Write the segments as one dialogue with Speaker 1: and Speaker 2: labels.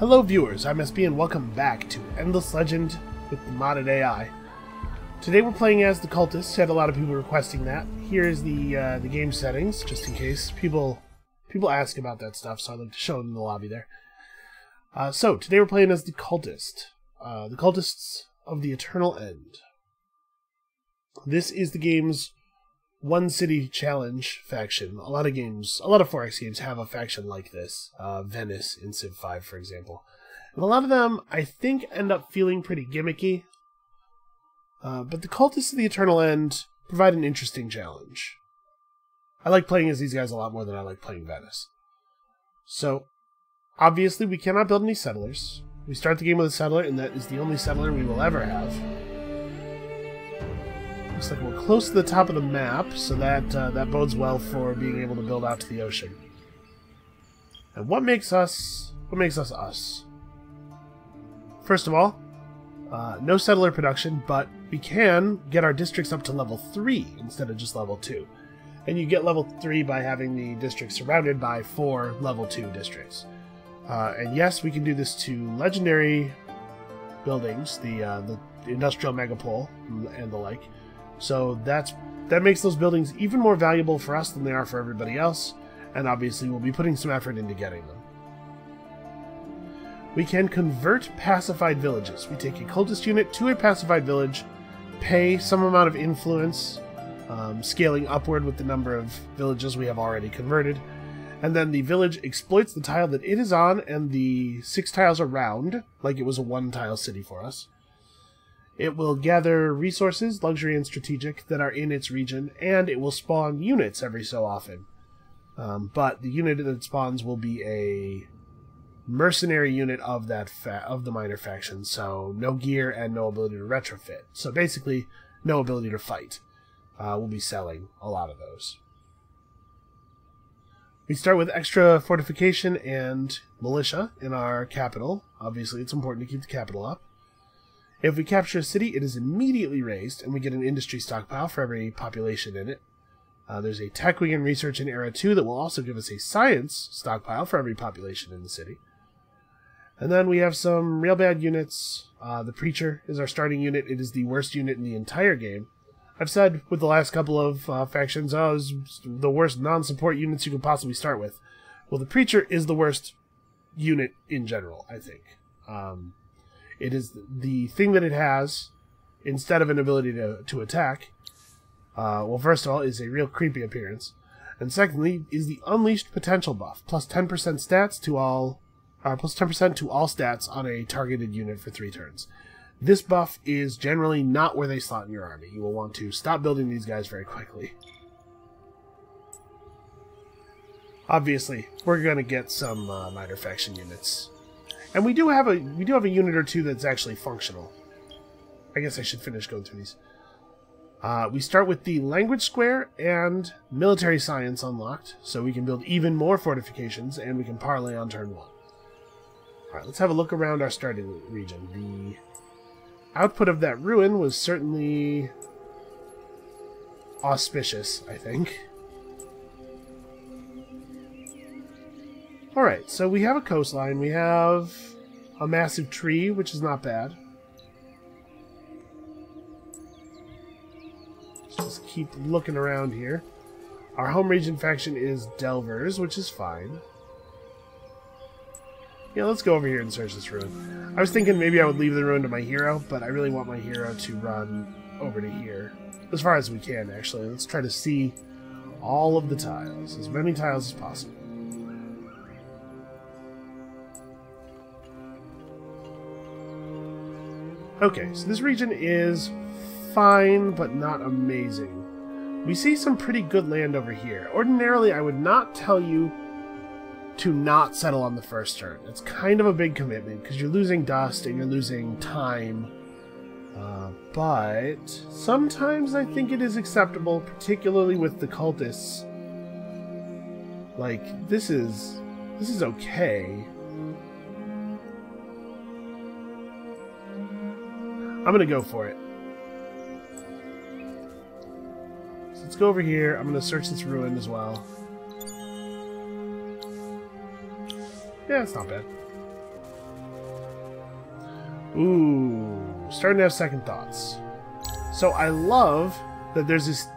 Speaker 1: Hello viewers, I'm SB and welcome back to Endless Legend with the modded AI. Today we're playing as the Cultists. Had a lot of people requesting that. Here's the game settings, just in case people ask about that stuff, so I'd like to show them in the lobby there. So today we're playing as the Cultist, the Cultists of the Eternal End. This is the game's one city challenge faction. A lot of 4X games have a faction like this. Venice in Civ 5, for example. And a lot of them, I think, end up feeling pretty gimmicky. But the Cultists of the Eternal End provide an interesting challenge. I like playing as these guys a lot more than I like playing Venice. So, obviously, we cannot build any settlers. We start the game with a settler, and that is the only settler we will ever have. Looks like we're close to the top of the map, so that bodes well for being able to build out to the ocean. And what makes us us? First of all, no settler production, but we can get our districts up to level 3 instead of just level 2. And you get level 3 by having the district surrounded by 4 level 2 districts. And yes, we can do this to legendary buildings, the industrial megapole and the like. So that makes those buildings even more valuable for us than they are for everybody else, and obviously we'll be putting some effort into getting them. We can convert pacified villages. We take a cultist unit to a pacified village, pay some amount of influence, scaling upward with the number of villages we have already converted, and then the village exploits the tile that it is on and the 6 tiles around, like it was a 1-tile city for us. It will gather resources, luxury and strategic, that are in its region, and it will spawn units every so often. But the unit that it spawns will be a mercenary unit of the minor faction, so no gear and no ability to retrofit. So basically, no ability to fight. We'll be selling a lot of those. We start with extra fortification and militia in our capital. Obviously, it's important to keep the capital up. If we capture a city, it is immediately raised, and we get an industry stockpile for every population in it. There's a tech we can research in Era 2 that will also give us a science stockpile for every population in the city. And then we have some real bad units. The Preacher is our starting unit. It is the worst unit in the entire game. I've said with the last couple of factions, it's the worst non-support units you could possibly start with. Well, the Preacher is the worst unit in general, I think. It is the thing that it has, instead of an ability to attack, well, first of all, is a real creepy appearance. And secondly, is the Unleashed Potential buff, plus 10% stats to all, plus 10% to all stats on a targeted unit for 3 turns. This buff is generally not where they slot in your army. You will want to stop building these guys very quickly. Obviously, we're going to get some minor faction units. And we do have a unit or two that's actually functional. I guess I should finish going through these. We start with the language square and military science unlocked, so we can build even more fortifications, and we can parlay on turn 1. Alright, let's have a look around our starting region. The output of that ruin was certainly auspicious, I think. Alright, so we have a coastline, we have a massive tree, which is not bad. Let's just keep looking around here. Our home region faction is Delvers, which is fine. Yeah, let's go over here and search this ruin. I was thinking maybe I would leave the ruin to my hero, but I really want my hero to run over to here. As far as we can, actually. Let's try to see all of the tiles. As many tiles as possible. Okay, so this region is fine, but not amazing. We see some pretty good land over here. Ordinarily, I would not tell you to not settle on the first turn. It's kind of a big commitment, because you're losing dust and you're losing time. But sometimes I think it is acceptable, particularly with the Cultists. Like, this is okay. I'm gonna go for it. So let's go over here. I'm gonna search this ruin as well. Yeah, it's not bad. Ooh, starting to have second thoughts. So I love that there's this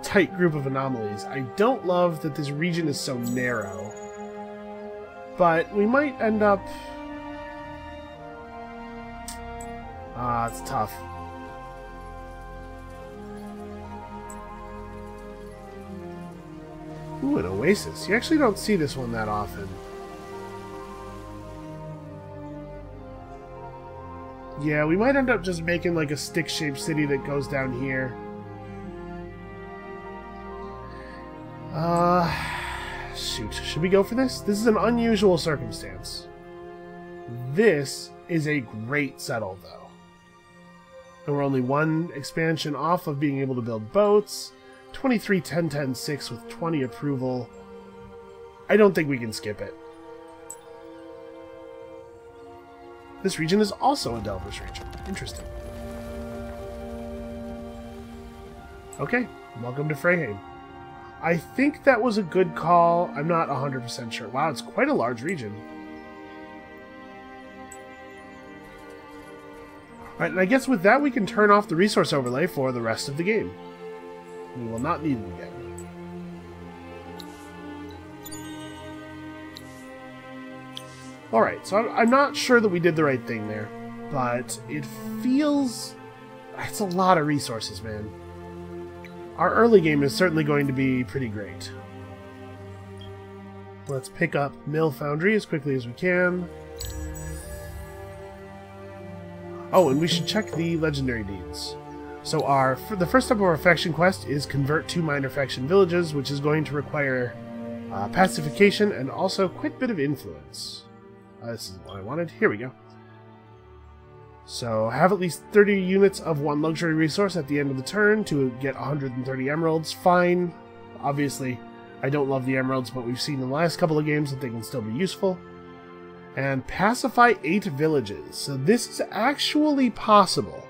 Speaker 1: tight group of anomalies. I don't love that this region is so narrow. But we might end up... it's tough. Ooh, an oasis. You actually don't see this one that often. Yeah, we might end up just making like a stick-shaped city that goes down here. Shoot. Should we go for this? This is an unusual circumstance. This is a great settle, though. And we're only one expansion off of being able to build boats. 23, 10, 10, 6 with 20 approval. I don't think we can skip it. This region is also a Delver's region. Interesting. Okay, welcome to Freyheim. I think that was a good call. I'm not 100% sure. Wow, it's quite a large region. Alright, and I guess with that we can turn off the resource overlay for the rest of the game. We will not need it again. Alright, so I'm not sure that we did the right thing there, but it feels... It's a lot of resources, man. Our early game is certainly going to be pretty great. Let's pick up Mill Foundry as quickly as we can. Oh, and we should check the legendary deeds. So the first step of our faction quest is convert 2 minor faction villages, which is going to require pacification and also quite a bit of influence. This is what I wanted. Here we go. So have at least 30 units of one luxury resource at the end of the turn to get 130 emeralds. Fine. Obviously, I don't love the emeralds, but we've seen in the last couple of games that they can still be useful. And pacify 8 villages. So this is actually possible.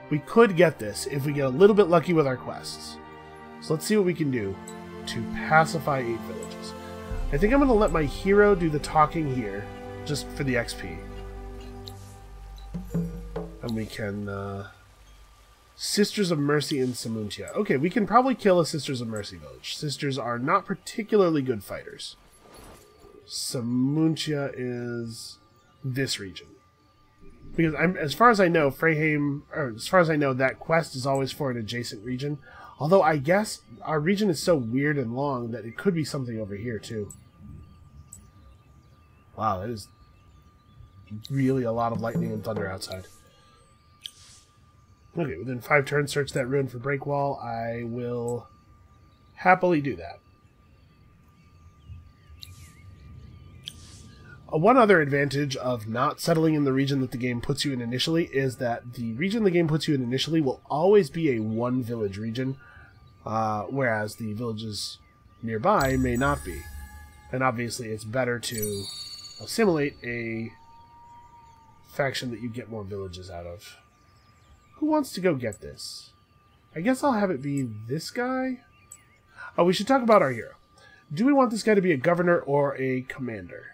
Speaker 1: We could get this if we get a little bit lucky with our quests. So let's see what we can do to pacify 8 villages. I think I'm going to let my hero do the talking here, just for the XP. And we can... Sisters of Mercy in Samuntia. Okay, we can probably kill a Sisters of Mercy village. Sisters are not particularly good fighters. Samuntia is this region. Because as far as I know, Freyheim, or as far as I know, that quest is always for an adjacent region. Although I guess our region is so weird and long that it could be something over here too. Wow, that is really a lot of lightning and thunder outside. Okay, within 5 turns, search that ruin for breakwall. I will happily do that. One other advantage of not settling in the region that the game puts you in initially is that the region the game puts you in initially will always be a 1-village region, whereas the villages nearby may not be. And obviously it's better to assimilate a faction that you get more villages out of. Who wants to go get this? I guess I'll have it be this guy? Oh, we should talk about our hero. Do we want this guy to be a governor or a commander?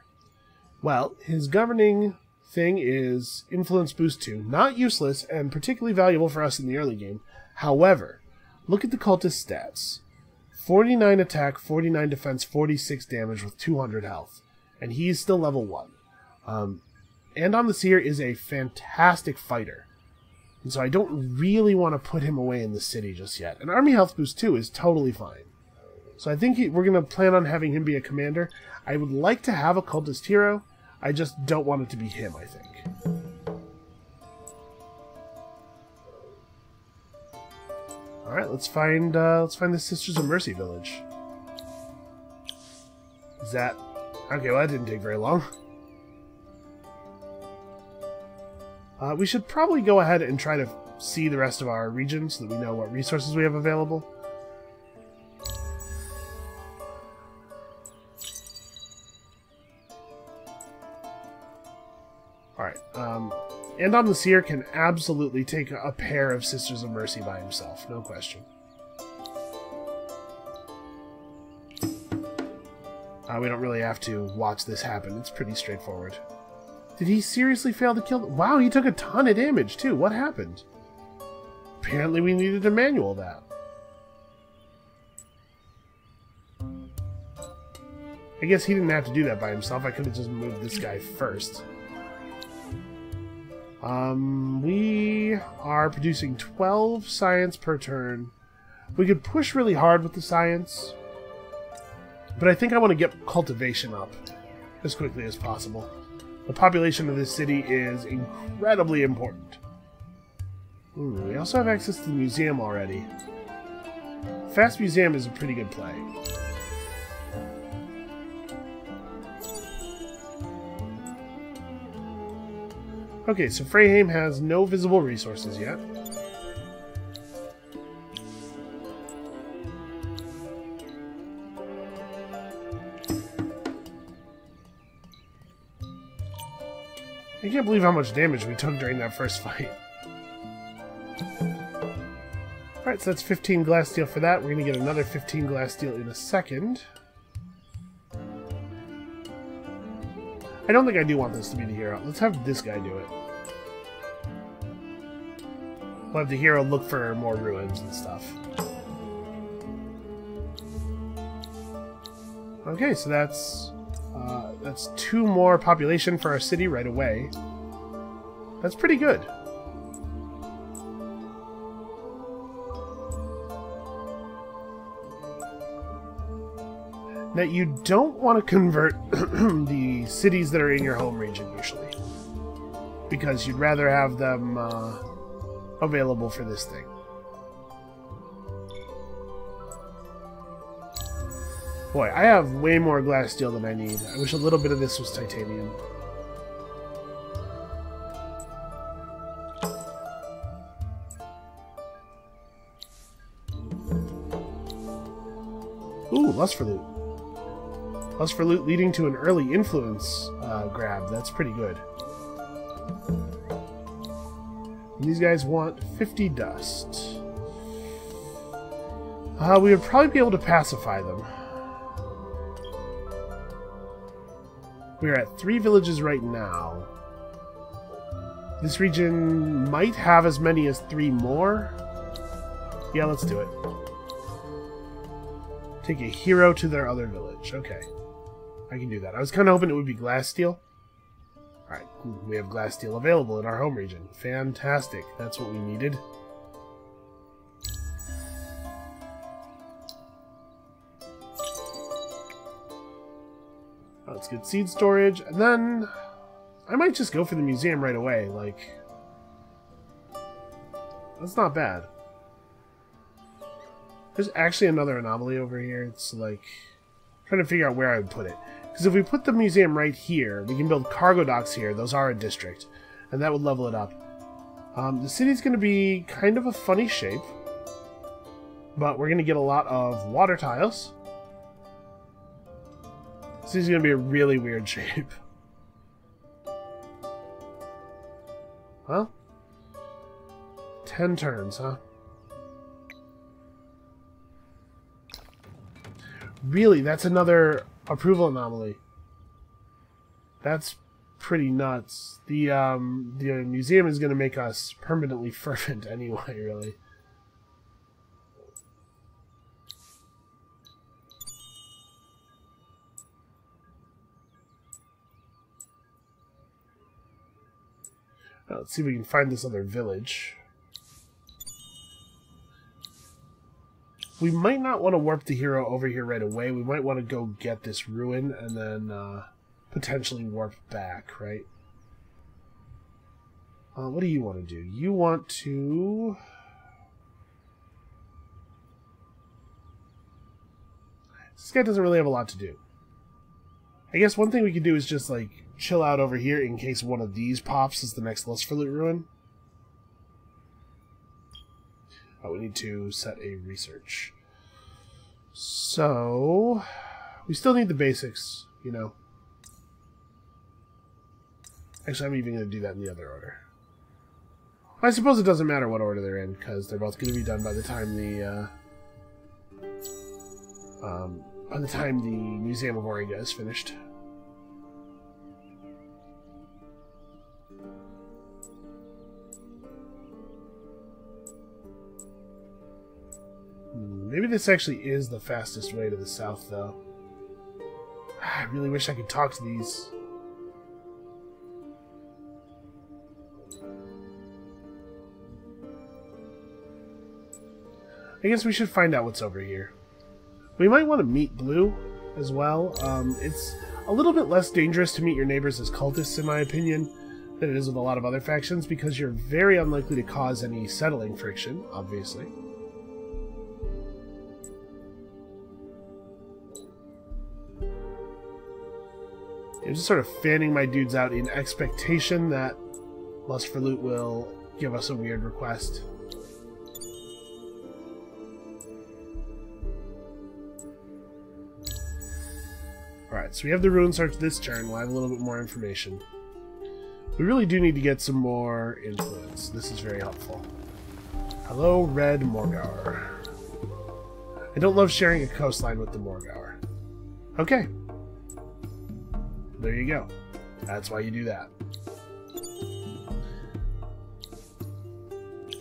Speaker 1: Well, his governing thing is Influence Boost 2. Not useless, and particularly valuable for us in the early game. However, look at the cultist stats. 49 attack, 49 defense, 46 damage with 200 health. And he's still level 1. Andon the Seer is a fantastic fighter. And so I don't really want to put him away in the city just yet. An army health boost 2 is totally fine. So I think we're going to plan on having him be a commander. I would like to have a cultist hero. I just don't want it to be him, I think. Alright, let's find the Sisters of Mercy village. Is that... Okay, well that didn't take very long. We should probably go ahead and try to see the rest of our region so that we know what resources we have available. Alright, Andon the Seer can absolutely take a pair of Sisters of Mercy by himself, no question. We don't really have to watch this happen, it's pretty straightforward. Did he seriously fail to kill? Wow, he took a ton of damage too. What happened? Apparently we needed to manual that. I guess he didn't have to do that by himself. I could have just moved this guy first. We are producing 12 science per turn. We could push really hard with the science, but I think I want to get cultivation up as quickly as possible. The population of this city is incredibly important. Ooh, we also have access to the museum already. Fast Museum is a pretty good play. Okay, so Freyheim has no visible resources yet. I can't believe how much damage we took during that first fight. Alright, so that's 15 glass steel for that. We're going to get another 15 glass steel in a second. I don't think I do want this to be the hero. Let's have this guy do it. We'll have the hero look for more ruins and stuff. Okay, so that's 2 more population for our city right away. That's pretty good. Now, you don't want to convert the cities that are in your home region, usually. Because you'd rather have them available for this thing. Boy, I have way more glass steel than I need. I wish a little bit of this was titanium. Ooh, lust for loot. Lust for loot leading to an early influence grab. That's pretty good. And these guys want 50 dust. We would probably be able to pacify them. We're at 3 villages right now. This region might have as many as 3 more. Yeah, let's do it. Take a hero to their other village. Okay. I can do that. I was kind of hoping it would be glass steel. Alright, we have glass steel available in our home region. Fantastic. That's what we needed. Let's get seed storage, and then I might just go for the museum right away. Like, that's not bad. There's actually another anomaly over here. It's like trying to figure out where I would put it. Because if we put the museum right here, we can build cargo docks here. Those are a district, and that would level it up. The city's going to be kind of a funny shape, but we're going to get a lot of water tiles. This is going to be a really weird shape. Well, 10 turns, huh? Really, that's another approval anomaly. That's pretty nuts. The museum is going to make us permanently fervent anyway, really. Now, let's see if we can find this other village. We might not want to warp the hero over here right away. We might want to go get this ruin and then potentially warp back, right? What do you want to do? You want to... This guy doesn't really have a lot to do. I guess one thing we could do is just, like, chill out over here in case one of these pops is the next Lust for Loot ruin. Oh, we need to set a research. So, we still need the basics, you know. Actually, I'm even going to do that in the other order. I suppose it doesn't matter what order they're in, because they're both going to be done by the time the Museum of Oringa is finished. Maybe this actually is the fastest way to the south, though. I really wish I could talk to these. I guess we should find out what's over here. We might want to meet Blue as well. It's a little bit less dangerous to meet your neighbors as cultists, in my opinion, than it is with a lot of other factions, because you're very unlikely to cause any settling friction, obviously. I'm just sort of fanning my dudes out in expectation that Lust for Loot will give us a weird request. Alright, so we have the Ruin Search this turn. We'll have a little bit more information. We really do need to get some more influence. This is very helpful. Hello, Red Morgour. I don't love sharing a coastline with the Morgour. Okay. There you go. That's why you do that.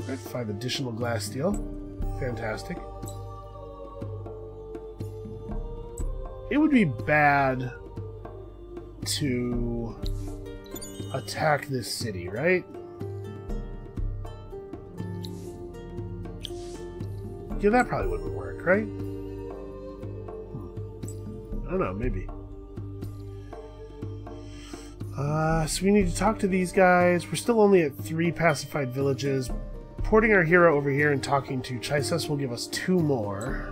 Speaker 1: Alright, 5 additional glass steel. Fantastic. It would be bad to attack this city, right? Yeah, that probably wouldn't work, right? I don't know, maybe. So we need to talk to these guys. We're still only at 3 pacified villages. Porting our hero over here and talking to Cultists will give us 2 more.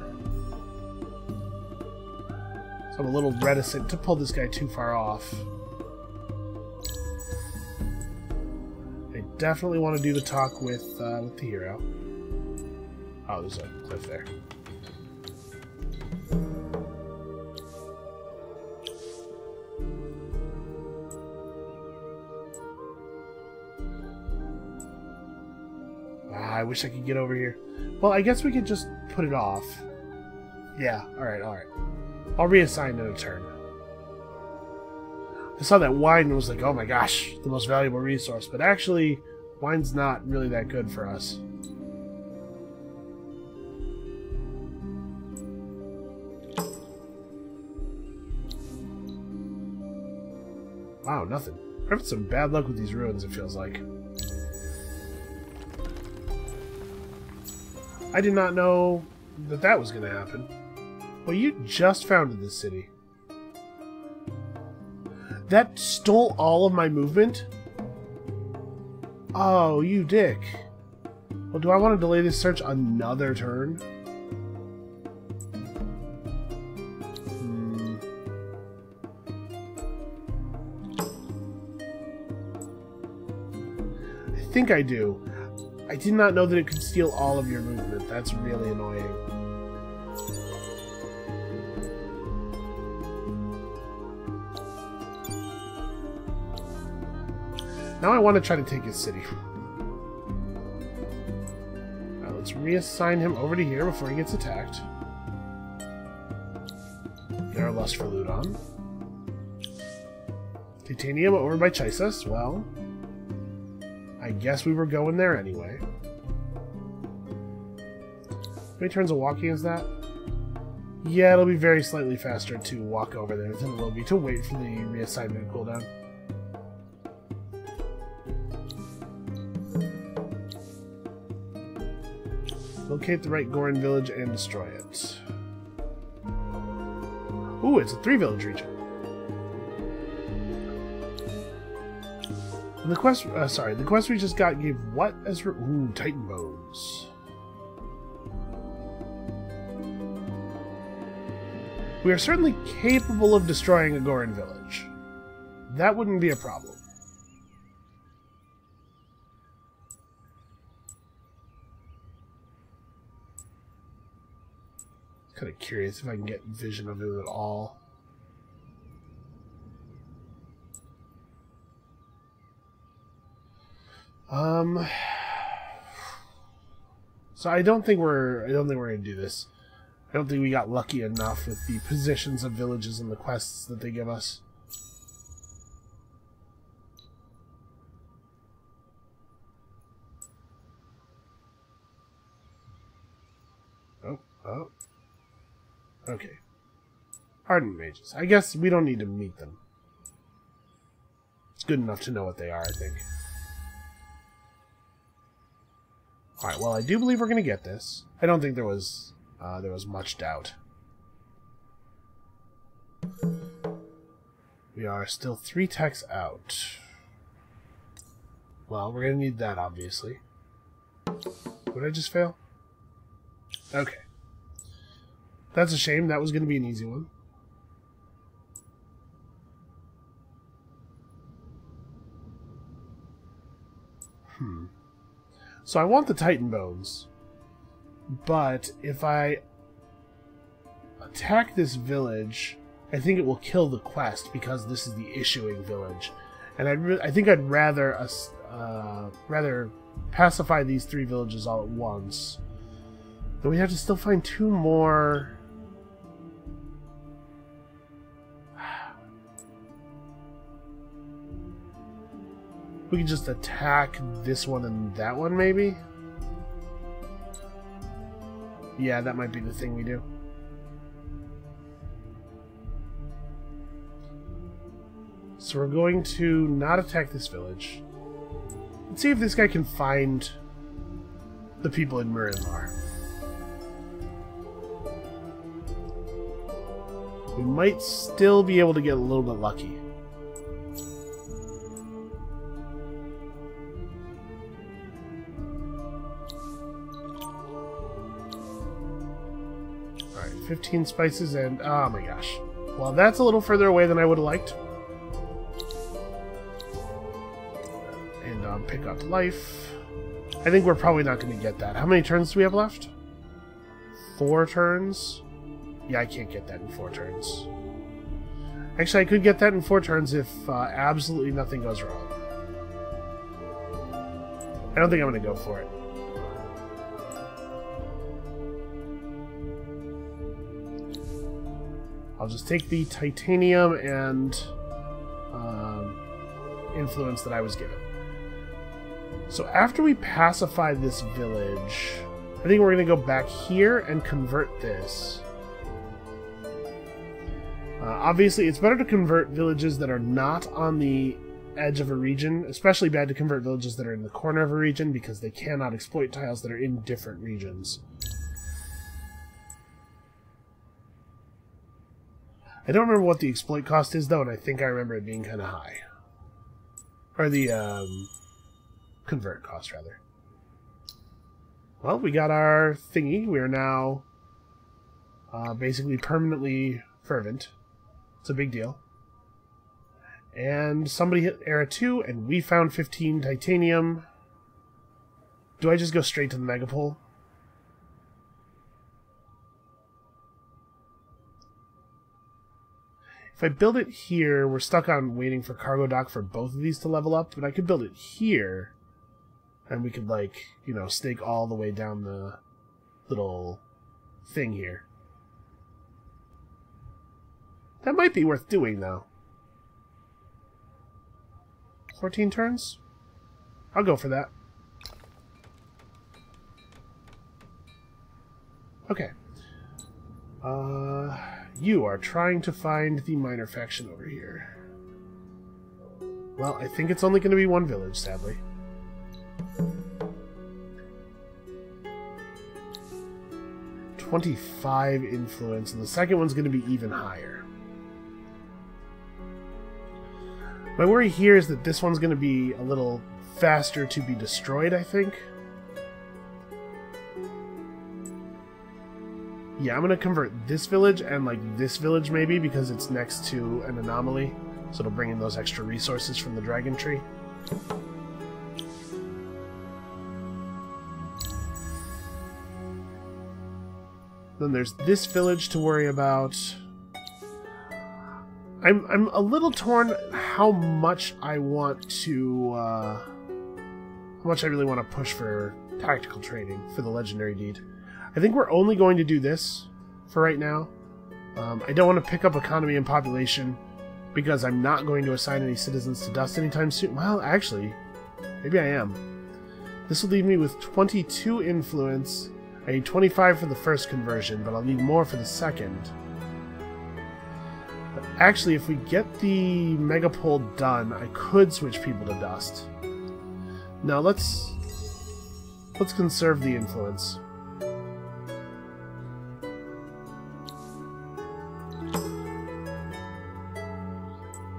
Speaker 1: So I'm a little reticent to pull this guy too far off. I definitely want to do the talk with the hero. Oh, there's a cliff there. I wish I could get over here. Well, I guess we could just put it off. Yeah, alright, alright. I'll reassign in a turn. I saw that wine and was like, oh my gosh, the most valuable resource. But actually, wine's not really that good for us. Wow, nothing. We're having some bad luck with these ruins, it feels like. I did not know that that was going to happen. Well, you just founded this city. That stole all of my movement? Oh, you dick. Well, do I want to delay this search another turn? I think I do. I did not know that it could steal all of your movement. That's really annoying. Now I want to try to take his city. Now let's reassign him over to here before he gets attacked. Get our Lust for Loot on. Titanium over by Cultists. Well, I guess we were going there anyway. How many turns of walking is that? Yeah, it'll be very slightly faster to walk over there than it will be to wait for the reassignment cooldown. Locate the right Gorin village and destroy it. Ooh, it's a 3-village region. And the quest, the quest we just got gave what as ooh, Titan bones. We are certainly capable of destroying a Gorin village. That wouldn't be a problem. Kind of curious if I can get vision of it at all. So I don't think we're gonna do this. I don't think we got lucky enough with the positions of villages and the quests that they give us. Oh, Oh. Okay. Ardent mages. I guess we don't need to meet them. It's good enough to know what they are, I think. Alright, well, I do believe we're going to get this. I don't think there was much doubt. We are still 3 techs out. Well, we're going to need that, obviously. Would I just fail? Okay. That's a shame. That was going to be an easy one. So I want the Titan Bones. But if I attack this village, I think it will kill the quest because this is the issuing village. And I think I'd rather pacify these 3 villages all at once. But we have to still find 2 more. We can just attack this one and that one, maybe? Yeah, that might be the thing we do. So we're going to not attack this village. Let's see if this guy can find the people in Miramar. We might still be able to get a little bit lucky. Alright, 15 spices and... oh my gosh. Well, that's a little further away than I would have liked. And pick up life. I think we're probably not going to get that. How many turns do we have left? 4 turns? Yeah, I can't get that in 4 turns. Actually, I could get that in 4 turns if absolutely nothing goes wrong. I don't think I'm going to go for it. I'll just take the titanium and influence that I was given. So after we pacify this village, I think we're going to go back here and convert this. Obviously, it's better to convert villages that are not on the edge of a region, especially bad to convert villages that are in the corner of a region because they cannot exploit tiles that are in different regions. I don't remember what the exploit cost is, though, and I think I remember it being kind of high. Or the convert cost, rather. Well, we got our thingy. We are now basically permanently fervent. It's a big deal. And somebody hit Era 2, and we found 15 titanium. Do I just go straight to the Megapole? If I build it here, we're stuck on waiting for cargo dock for both of these to level up, but I could build it here, and we could, like, you know, stake all the way down the little thing here. That might be worth doing, though. 14 turns? I'll go for that. Okay. You are trying to find the minor faction over here. Well, I think it's only going to be 1 village, sadly. "25 influence, and the second one's going to be even higher. My worry here is that this one's going to be a little faster to be destroyed, I think. Yeah, I'm going to convert this village and, like, this village maybe, because it's next to an anomaly. So it'll bring in those extra resources from the dragon tree. Then there's this village to worry about. I'm a little torn how much I want to, how much I really want to push for tactical training for the legendary deed. I think we're only going to do this for right now. I don't want to pick up economy and population because I'm not going to assign any citizens to dust anytime soon. Well, actually, maybe I am. This will leave me with 22 influence. I need 25 for the first conversion, but I'll need more for the second. But actually, if we get the megapole done, I could switch people to dust. Now let's conserve the influence.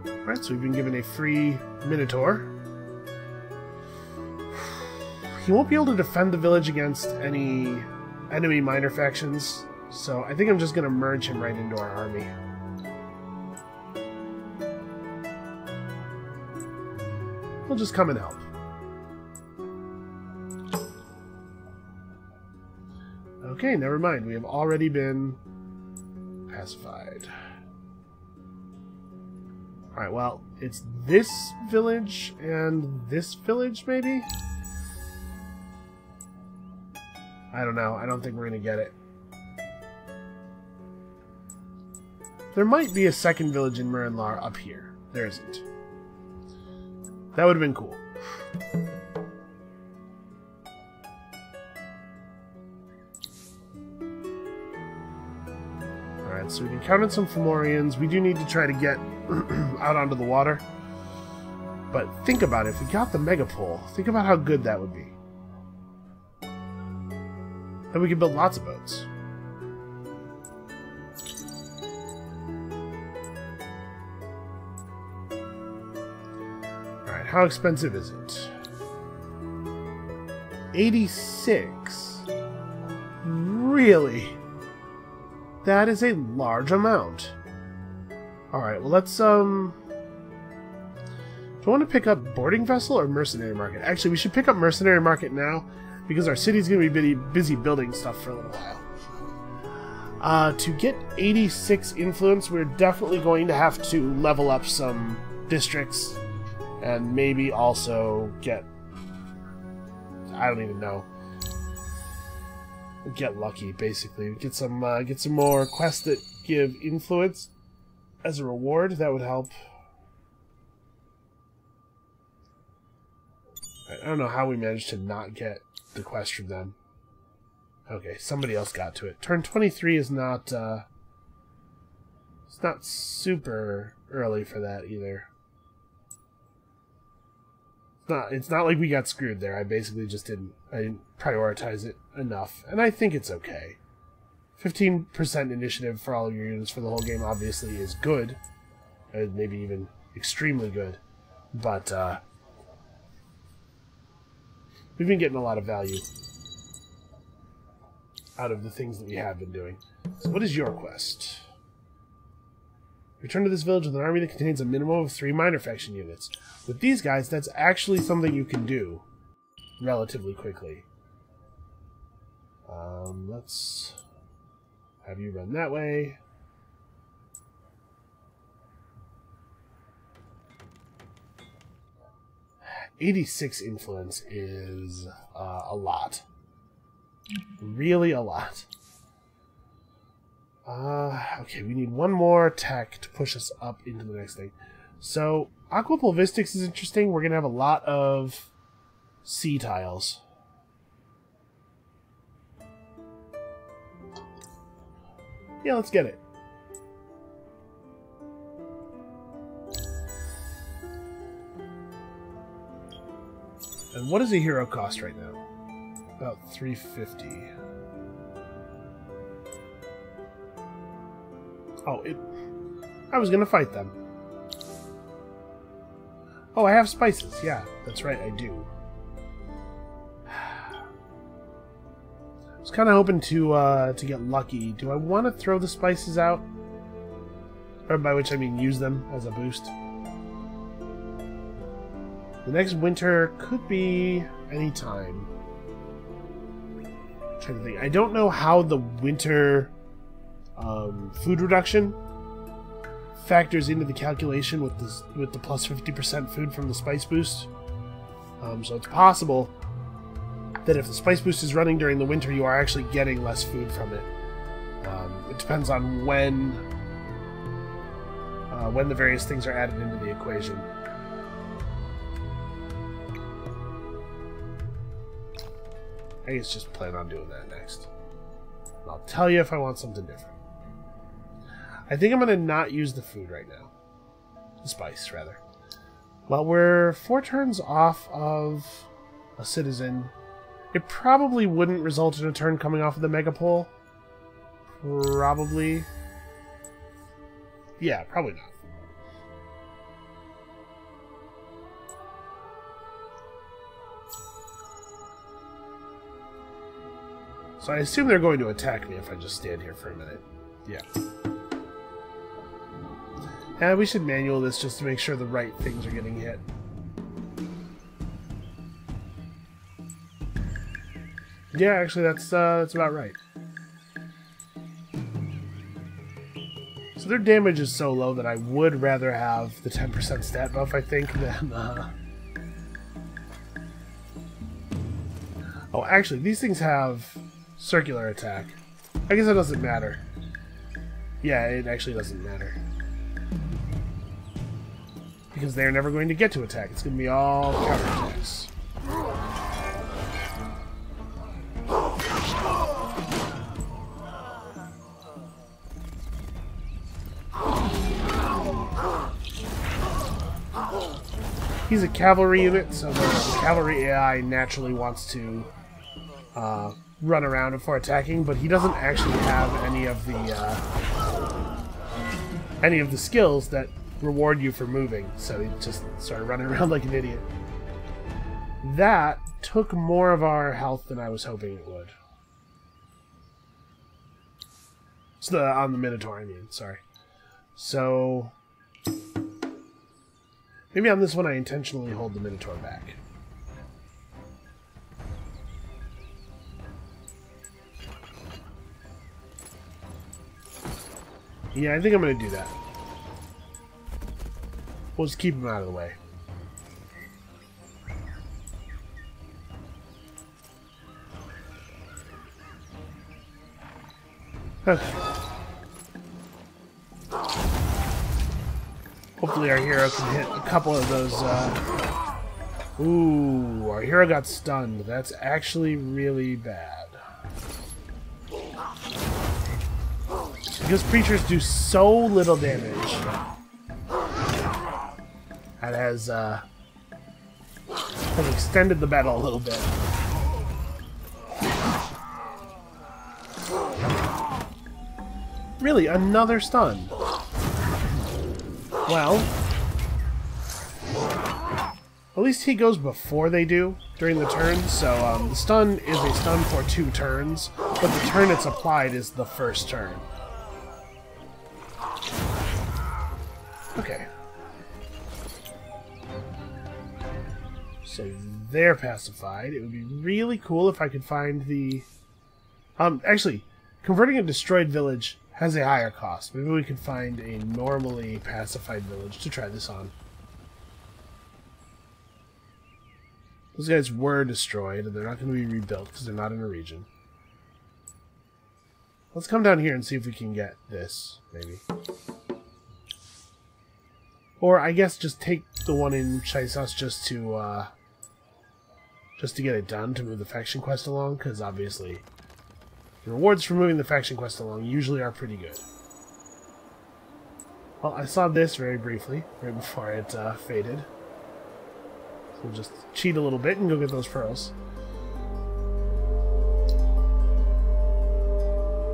Speaker 1: Alright, so we've been given a free Minotaur. He won't be able to defend the village against any enemy minor factions, so I think I'm just going to merge him right into our army. He'll just come and help. Okay, never mind. We have already been pacified. Alright, well, it's this village and this village, maybe? I don't know. I don't think we're going to get it. There might be a second village in Murinlar up here. There isn't. That would have been cool. Alright, so we can count on some Fomorians. We do need to try to get out onto the water. But think about it. If we got the megapole, think about how good that would be. Then we can build lots of boats. Alright, how expensive is it? 86? Really? That is a large amount. Alright, well let's, do I want to pick up boarding vessel or mercenary market? Actually, we should pick up mercenary market now, because our city's going to be busy building stuff for a little while. To get 86 influence, we're definitely going to have to level up some districts, and maybe also get... I don't even know. Get lucky, basically. Get some more quests that give influence as a reward. That would help. I don't know how we managed to not get the quest from them. Okay, somebody else got to it. Turn 23 is not, it's not super early for that either. It's not like we got screwed there. I basically just didn't prioritize it enough, and I think it's okay. 15% initiative for all of your units for the whole game obviously is good, maybe even extremely good, but we've been getting a lot of value out of the things that we have been doing. So what is your quest? Return to this village with an army that contains a minimum of 3 minor faction units. With these guys, that's actually something you can do relatively quickly. Let's have you run that way. '86 influence is a lot. Really a lot. Okay, we need one more tech to push us up into the next thing. So, Aquapulvistics is interesting. We're going to have a lot of sea tiles. Yeah, let's get it. And what does a hero cost right now? About 350. Oh, I was gonna fight them. Oh, I have spices. Yeah, that's right, I do. I was kind of hoping to get lucky. Do I want to throw the spices out? Or by which I mean use them as a boost. The next winter could be any time. I'm trying to think. I don't know how the winter food reduction factors into the calculation with the plus 50% food from the spice boost. So it's possible that if the spice boost is running during the winter, you are actually getting less food from it. It depends on when the various things are added into the equation. I guess just plan on doing that next. I'll tell you if I want something different. I think I'm going to not use the food right now. The spice, rather. Well, we're 4 turns off of a citizen. It probably wouldn't result in a turn coming off of the megapole. Probably. Yeah, probably not. So I assume they're going to attack me if I just stand here for a minute. Yeah. And we should manual this just to make sure the right things are getting hit. Yeah, actually, that's about right. So their damage is so low that I would rather have the 10% stat buff, I think, than... Oh, actually, these things have circular attack. I guess it doesn't matter. Yeah, it actually doesn't matter. Because they're never going to get to attack. It's going to be all counterattacks. He's a cavalry unit, so the cavalry AI naturally wants to run around before attacking, but he doesn't actually have any of the skills that reward you for moving, so he just started running around like an idiot. That took more of our health than I was hoping it would. It's on the Minotaur, I mean, sorry. So maybe on this one I intentionally hold the Minotaur back. Yeah, I think I'm going to do that. We'll just keep him out of the way. Okay. Hopefully our hero can hit a couple of those, Ooh, our hero got stunned. That's actually really bad. Because creatures do so little damage. That has extended the battle a little bit. Really, another stun. Well, at least he goes before they do during the turn, so the stun is a stun for 2 turns, but the turn it's applied is the first turn. Okay. So they're pacified. It would be really cool if I could find the... actually, converting a destroyed village has a higher cost. Maybe we could find a normally pacified village to try this on. Those guys were destroyed, and they're not going to be rebuilt because they're not in a region. Let's come down here and see if we can get this, maybe. Or I guess just take the one in Chaisos just to get it done, to move the faction quest along, because obviously the rewards for moving the faction quest along usually are pretty good. Well, I saw this very briefly, right before it faded. So we'll just cheat a little bit and go get those pearls.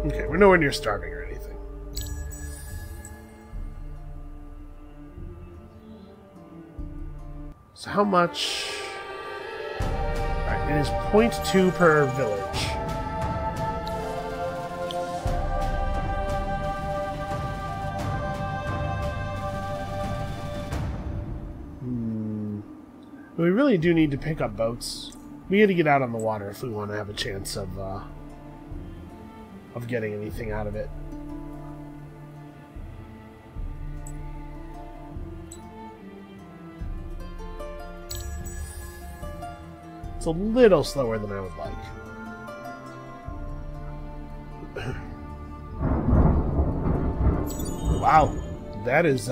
Speaker 1: Okay, we're nowhere near starving or anything. So how much... Alright, it is 0.2 per village. We really do need to pick up boats. We need to get out on the water if we want to have a chance of getting anything out of it. It's a little slower than I would like. Wow, that's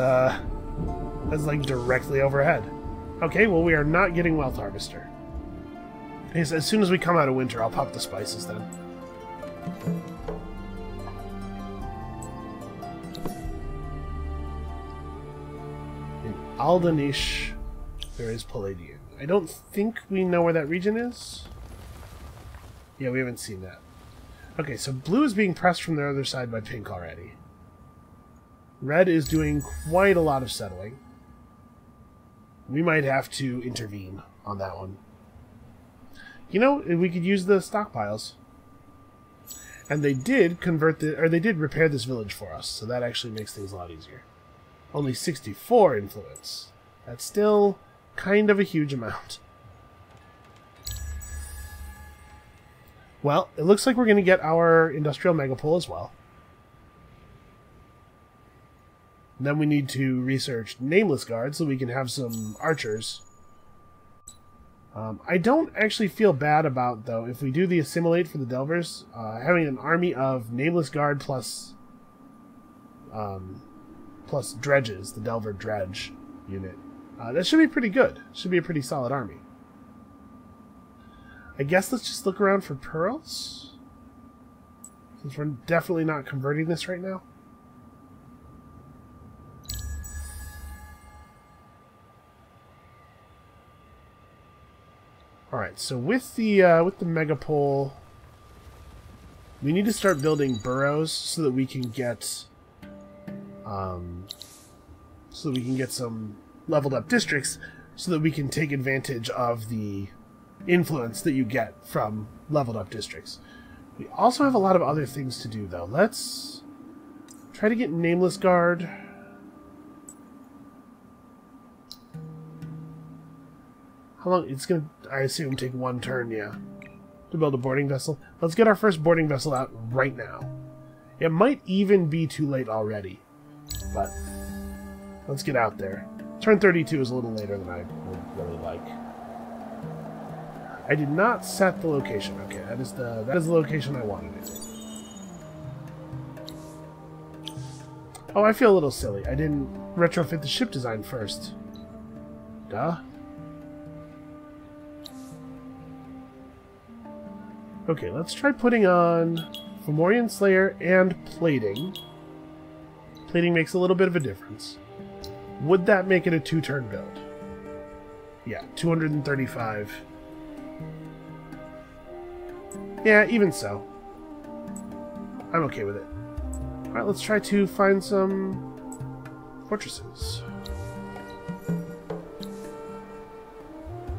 Speaker 1: like directly overhead. Okay, well we are not getting Wealth Harvester. As soon as we come out of winter, I'll pop the spices then. Aldenish, there is Palladian. I don't think we know where that region is. Yeah, we haven't seen that. Okay, so blue is being pressed from the other side by pink already. Red is doing quite a lot of settling. We might have to intervene on that one. You know, we could use the stockpiles. And they did they did repair this village for us, so that actually makes things a lot easier. Only 64 influence. That's still kind of a huge amount. Well, it looks like we're going to get our industrial megapole as well. And then we need to research Nameless Guard so we can have some archers. I don't actually feel bad about, though, if we do the assimilate for the Delvers, having an army of Nameless Guard plus Dredges, the Delver Dredge unit. That should be pretty good. Should be a pretty solid army. I guess let's just look around for pearls, since we're definitely not converting this right now. Alright, so with the megapole, we need to start building burrows so that we can get some leveled up districts, so that we can take advantage of the influence that you get from leveled up districts. We also have a lot of other things to do, though. Let's try to get Nameless Guard. How long? It's going to, I assume, take one turn, yeah, to build a boarding vessel. Let's get our first boarding vessel out right now. It might even be too late already, but let's get out there. Turn 32 is a little later than I would really like. I did not set the location. Okay, that is the location I wanted it. Oh, I feel a little silly. I didn't retrofit the ship design first. Duh. Okay, let's try putting on Fomorian Slayer and plating. Plating makes a little bit of a difference. Would that make it a 2-turn build? Yeah, 235. Yeah, even so. I'm okay with it. Alright, let's try to find some fortresses.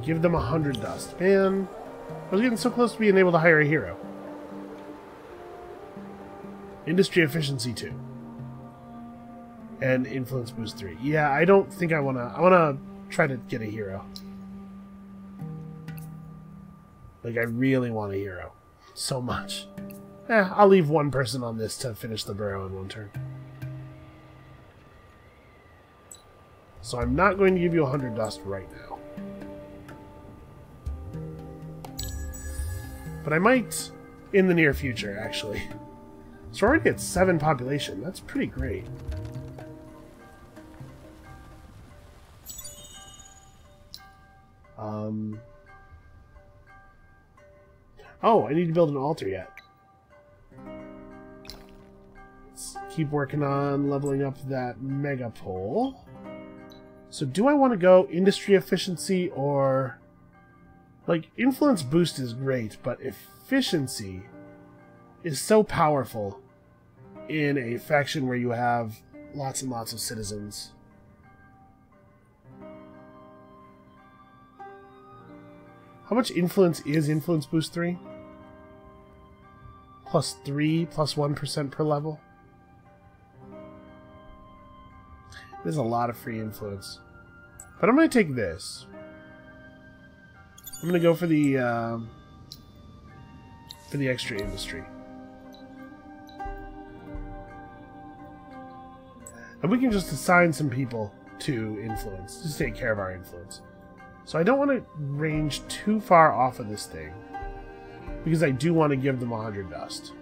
Speaker 1: Give them 100 dust. Man, I was getting so close to being able to hire a hero. Industry efficiency 2. And influence boost 3. Yeah, I don't think I wanna try to get a hero. Like, I really want a hero. So much. I'll leave one person on this to finish the burrow in one turn. So I'm not going to give you 100 dust right now. But I might in the near future, actually. So we're already at 7 population. That's pretty great. Oh, I need to build an altar yet. Let's keep working on leveling up that megapole. So do I want to go industry efficiency or... Like, influence boost is great, but efficiency is so powerful in a faction where you have lots and lots of citizens. How much influence is influence boost 3? Plus 3, plus 1% per level. There's a lot of free influence. But I'm going to take this. I'm going to go for the extra industry. And we can just assign some people to influence, just take care of our influence. So I don't want to range too far off of this thing, because I do want to give them 100 dust.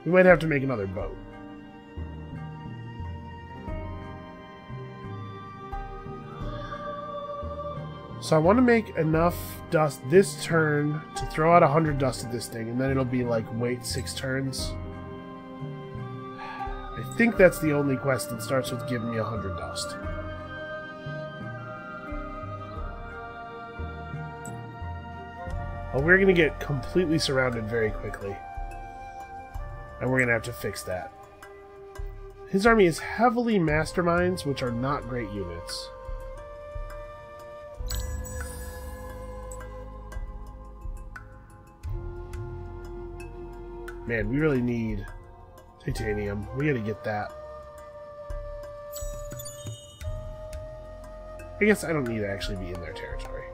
Speaker 1: We might have to make another boat. So I want to make enough dust this turn to throw out 100 dust at this thing, and then it'll be like, wait 6 turns. I think that's the only quest that starts with giving me 100 dust. Well, we're going to get completely surrounded very quickly. And we're going to have to fix that. His army is heavily masterminds, which are not great units. Man, we really need titanium. We gotta get that. I guess I don't need to actually be in their territory.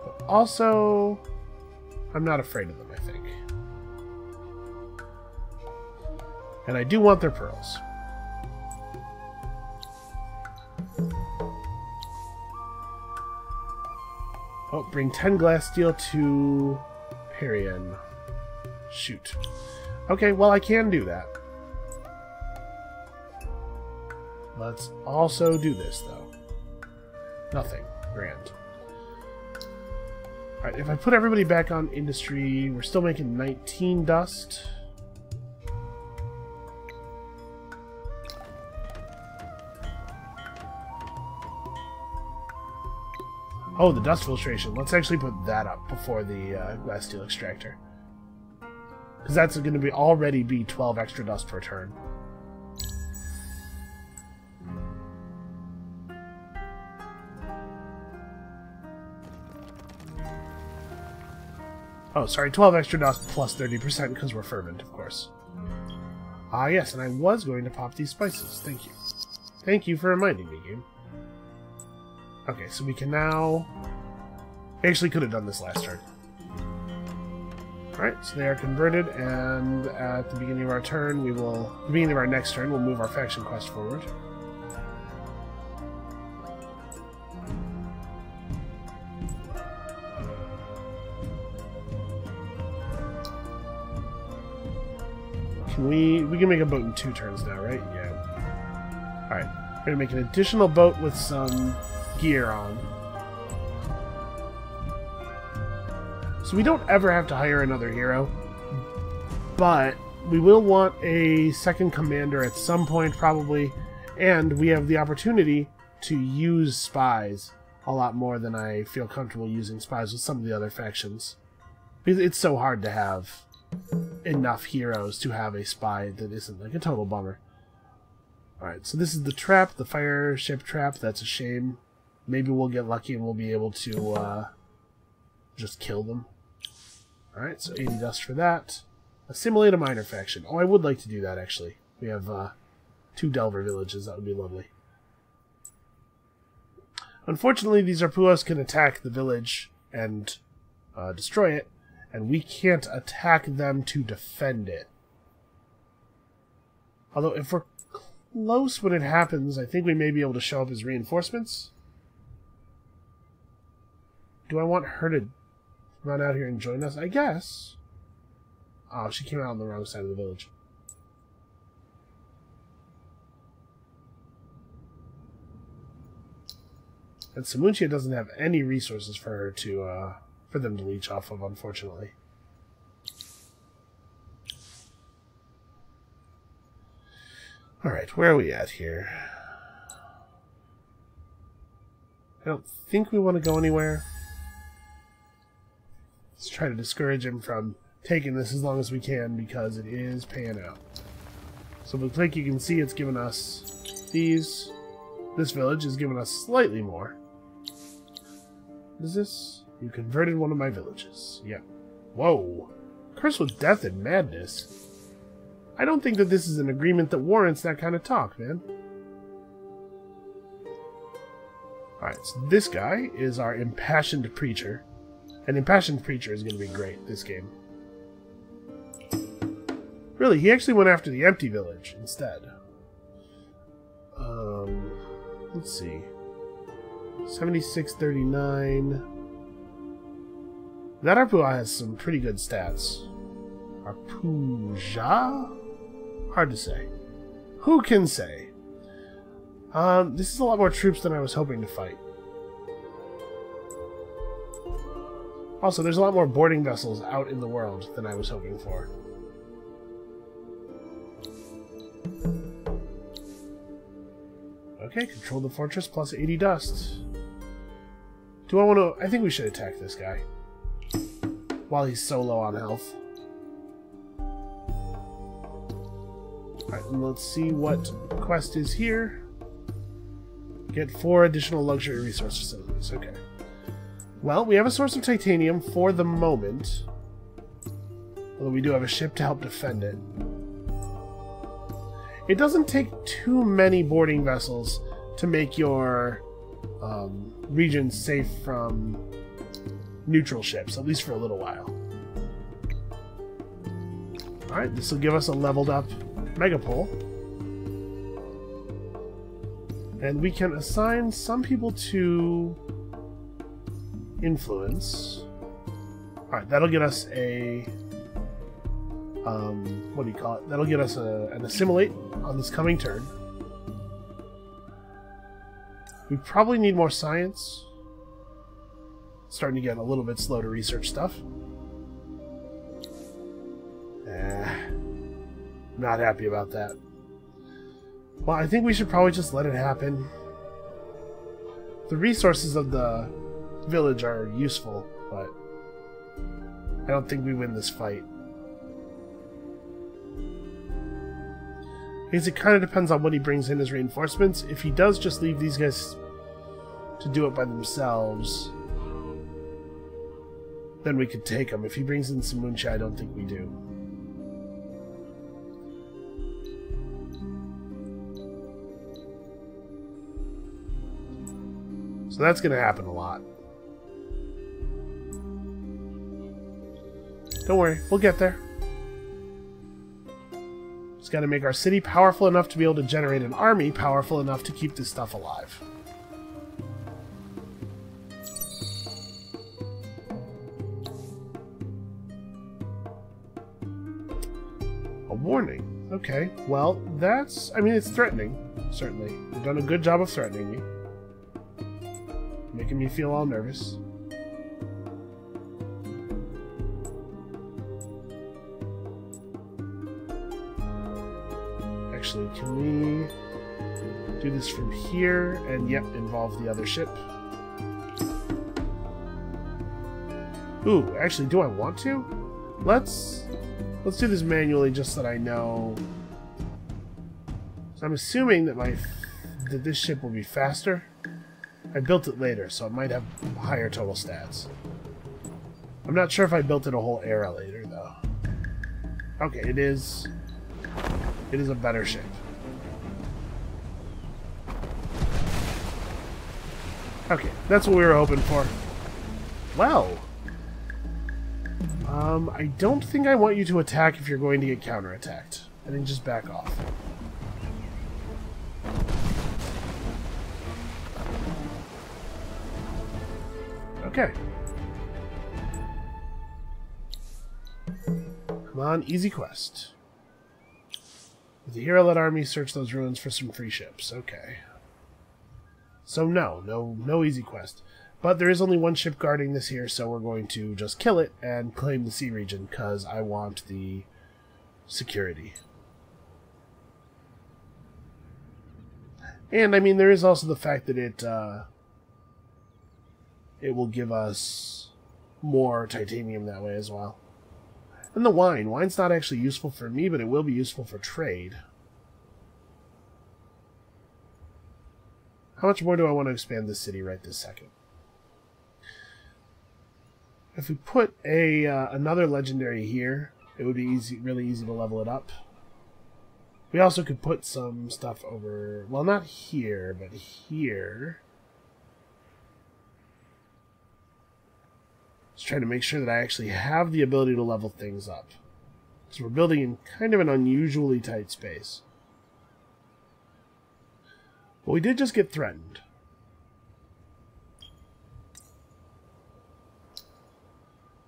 Speaker 1: But also, I'm not afraid of them, I think. And I do want their pearls. Oh, bring 10 glass steel to Parian. Shoot. Okay, well, I can do that. Let's also do this, though. Nothing. Grand. Alright, if I put everybody back on industry, we're still making 19 dust. Oh, the dust filtration. Let's actually put that up before the glass steel extractor. Because that's going to already be 12 extra dust per turn. Oh, sorry, 12 extra dust plus 30% because we're fervent, of course. Ah, yes, and I was going to pop these spices. Thank you. Thank you for reminding me, game. Okay, so we can now... I actually could have done this last turn. Alright, so they are converted, and at the beginning of our turn, we will... At the beginning of our next turn, we'll move our faction quest forward. We can make a boat in 2 turns now, right? Yeah. Alright, we're going to make an additional boat with some gear on. So we don't ever have to hire another hero, but we will want a second commander at some point, probably, and we have the opportunity to use spies a lot more than I feel comfortable using spies with some of the other factions. Because it's so hard to have enough heroes to have a spy that isn't like a total bummer. Alright, so this is the trap, the fire ship trap. That's a shame. Maybe we'll get lucky and we'll be able to just kill them. Alright, so 80 dust for that. Assimilate a minor faction. Oh, I would like to do that, actually. We have 2 Delver villages. That would be lovely. Unfortunately, these Arpuas can attack the village and destroy it, and we can't attack them to defend it. Although, if we're close when it happens, I think we may be able to show up as reinforcements. Do I want her to run out here and join us? I guess. Oh, she came out on the wrong side of the village. And Samuntia doesn't have any resources for her to, for them to leech off of, unfortunately. Alright, where are we at here? I don't think we want to go anywhere. Let's try to discourage him from taking this as long as we can, because it is paying out. So like you can see, it's given us these. This village has given us slightly more. What is this? You converted one of my villages. Yep. Whoa. Cursed with death and madness. I don't think that this is an agreement that warrants that kind of talk, man. Alright, so this guy is our impassioned preacher. An impassioned preacher is going to be great this game. Really, he actually went after the empty village instead. Let's see. 7639. That Arpua has some pretty good stats. Arpuja? Hard to say. Who can say? This is a lot more troops than I was hoping to fight. Also, there's a lot more boarding vessels out in the world than I was hoping for. Okay, control the fortress plus 80 dust. Do I want to... I think we should attack this guy. While he's so low on health. Alright, and let's see what quest is here. Get 4 additional luxury resource facilities. Okay. Well, we have a source of titanium for the moment. Although we do have a ship to help defend it. It doesn't take too many boarding vessels to make your region safe from neutral ships, at least for a little while. Alright, this will give us a leveled up megapole. And we can assign some people to influence. Alright, that'll get us a... what do you call it? That'll get us an assimilate on this coming turn. We probably need more science. Starting to get a little bit slow to research stuff. Not happy about that. Well, I think we should probably just let it happen. The resources of the village are useful, but I don't think we win this fight. Because it kind of depends on what he brings in as reinforcements. If he does just leave these guys to do it by themselves, then we could take them. If he brings in some Moonshine, I don't think we do. So that's going to happen a lot. Don't worry, we'll get there. Just got to make our city powerful enough to be able to generate an army powerful enough to keep this stuff alive. A warning. Okay, well, that's... I mean, it's threatening, certainly. You've done a good job of threatening me. Making me feel all nervous. Actually, can we do this from here and, yep, involve the other ship? Ooh, actually, do I want to? Let's do this manually just so that I know. So I'm assuming that that this ship will be faster. I built it later, so it might have higher total stats. I'm not sure if I built it a whole era later, though. Okay, it is a better ship. Okay, that's what we were hoping for. Well, I don't think I want you to attack if you're going to get counterattacked. I think just back off. Okay. Come on, easy quest. With the hero-led army, search those ruins for some free ships. Okay. So no easy quest. But there is only one ship guarding this here, so we're going to just kill it and claim the sea region, because I want the security. And, I mean, there is also the fact that it will give us more titanium that way as well. And the wine. Wine's not actually useful for me, but it will be useful for trade. How much more do I want to expand this city right this second? If we put another legendary here, it would be really easy to level it up. We also could put some stuff over, well, not here, but here. Just trying to make sure that I actually have the ability to level things up. Because we're building in kind of an unusually tight space. But we did just get threatened.